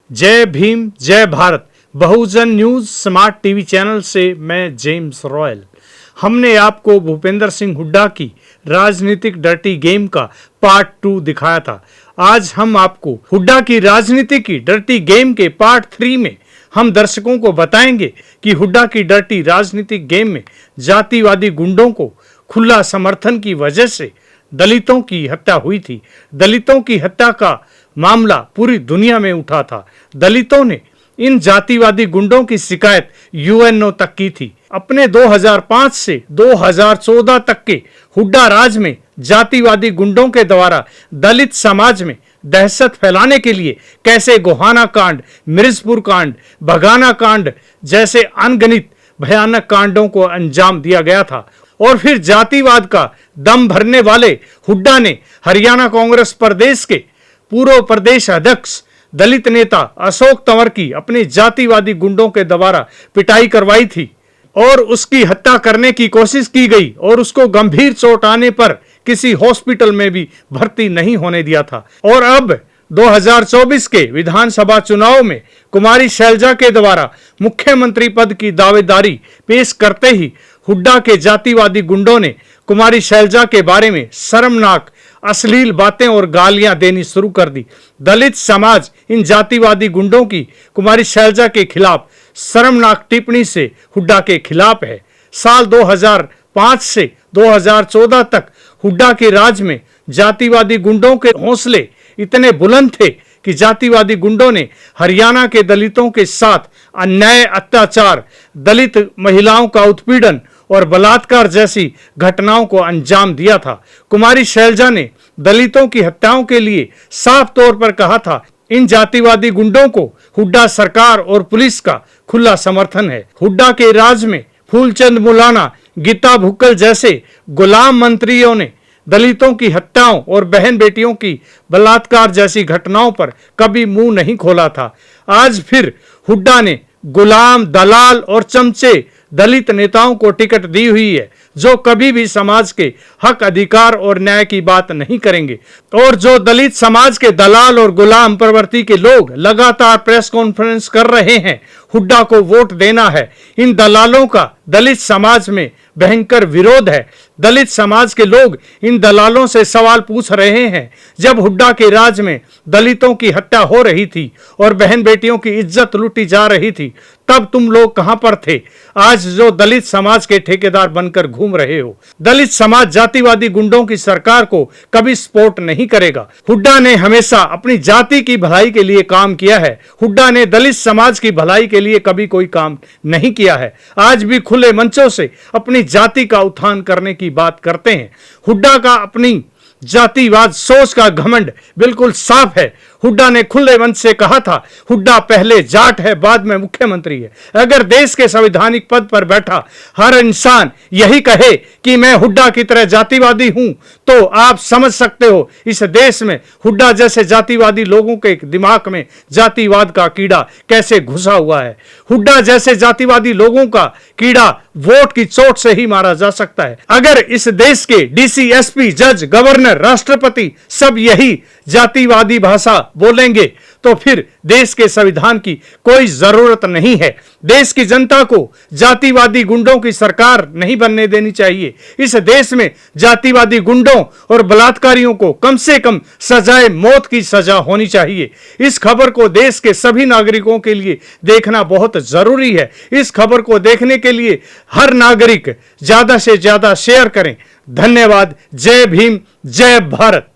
जय भीम जय भारत। बहुजन news smart TV channel से मैं जेम्स रॉयल। हमने आपको भूपेंद्र सिंह हुड्डा की राजनीतिक डर्टी गेम का पार्ट 2 दिखाया था। आज हम आपको हुड्डा की राजनीति की डर्टी गेम के पार्ट 3 में हम दर्शकों को बताएंगे कि हुड्डा की डर्टी राजनीतिक गेम में जातिवादी गुंडों को खुला समर्थन की वजह से दलितों की हत्या हुई थी। दलितों की हत्या का मामला पूरी दुनिया में उठा था। दलितों ने इन जातिवादी गुंडों की शिकायत यूएनओ तक की थी। अपने 2005 से 2014 तक के हुड्डा राज में जातिवादी गुंडों के द्वारा दलित समाज में दहशत फैलाने के लिए कैसे गोहाना कांड, मिर्जपुर कांड, भगाना कांड जैसे अनगिनत भयानक कांडों को अंजाम दिया गया था। और फिर जातिवाद का दम भरने वाले हुड्डा ने हरियाणा कांग्रेस प्रदेश के पूर्व प्रदेश अध्यक्ष दलित नेता अशोक तंवर की अपने जातिवादी गुंडों के द्वारा पिटाई करवाई थी और उसकी हत्या करने की कोशिश की गई और उसको गंभीर चोट आने पर किसी हॉस्पिटल में भी भर्ती नहीं होने दिया था। और अब 2024 के विधानसभा चुनाव में कुमारी शैलजा के द्वारा मुख्यमंत्री पद की दावेदारी पेश करते ही हुड्डा के जातिवादी गुंडों ने कुमारी शैलजा के बारे में शर्मनाक अश्लील बातें और गालियां देनी शुरू कर दी। दलित समाज इन जातिवादी गुंडों की कुमारी शैलजा के खिलाफ शर्मनाक टिप्पणी से हुड्डा के खिलाफ है। साल 2005 से 2014 तक हुड्डा के राज में जातिवादी गुंडों के हौसले इतने बुलंद थे कि जातिवादी गुंडों ने हरियाणा के दलितों के साथ अन्याय, अत्याचार, दलित महिलाओं का उत्पीड़न और बलात्कार जैसी घटनाओं को अंजाम दिया था। कुमारी शैलजा ने दलितों की हत्याओं के लिए साफ तौर पर कहा था, इन जातिवादी गुंडों को हुड्डा सरकार और पुलिस का खुला समर्थन है। हुड्डा के राज में फूलचंद मुलाना, गीता भुक्कल जैसे गुलाम मंत्रियों ने दलितों की हत्याओं और बहन बेटियों की बलात्कार जैसी घटनाओं पर कभी मुंह नहीं खोला था। आज फिर हुड्डा ने गुलाम, दलाल और चमचे दलित नेताओं को टिकट दी हुई है जो कभी भी समाज के हक, अधिकार और न्याय की बात नहीं करेंगे। और जो दलित समाज के दलाल और गुलाम प्रवृत्ति के लोग लगातार प्रेस कॉन्फ्रेंस कर रहे हैं हुड्डा को वोट देना है, इन दलालों का दलित समाज में भयंकर विरोध है। दलित समाज के लोग इन दलालों से सवाल पूछ रहे हैं, जब हुड्डा के राज में दलितों की हत्या हो रही थी और बहन बेटियों की इज्जत लूटी जा रही थी, तब तुम लोग कहां पर थे? आज जो दलित समाज के ठेकेदार बनकर घूम रहे हो। दलित समाज जातिवादी गुंडों की सरकार को कभी सपोर्ट नहीं करेगा। हुड्डा ने हमेशा अपनी जाति की भलाई के लिए काम किया है। हुड्डा ने दलित समाज की भलाई के लिए कभी कोई काम नहीं किया है। आज भी खुले मंचों से अपनी जाति का उत्थान करने की बात करते हैं। हुड्डा का अपनी जातिवाद सोच का घमंड बिल्कुल साफ है। हुड्डा ने खुले मंच से कहा था, हुड्डा पहले जाट है, बाद में मुख्यमंत्री है। अगर देश के संवैधानिक पद पर बैठा हर इंसान यही कहे कि मैं हुड्डा की तरह जातिवादी हूं, तो आप समझ सकते हो इस देश में हुड्डा जैसे जातिवादी लोगों के दिमाग में जातिवाद का कीड़ा कैसे घुसा हुआ है। हुड्डा जैसे जातिवादी लोगों का कीड़ा वोट की चोट से ही मारा जा सकता है। अगर इस देश के डीसी, एसपी, जज, गवर्नर, राष्ट्रपति सब यही जातिवादी भाषा बोलेंगे तो फिर देश के संविधान की कोई जरूरत नहीं है। देश की जनता को जातिवादी गुंडों की सरकार नहीं बनने देनी चाहिए। इस देश में जातिवादी गुंडों और बलात्कारियों को कम से कम सजाए मौत की सजा होनी चाहिए। इस खबर को देश के सभी नागरिकों के लिए देखना बहुत जरूरी है। इस खबर को देखने के लिए हर नागरिक ज्यादा से ज्यादा शेयर करें। धन्यवाद। जय भीम, जय भारत।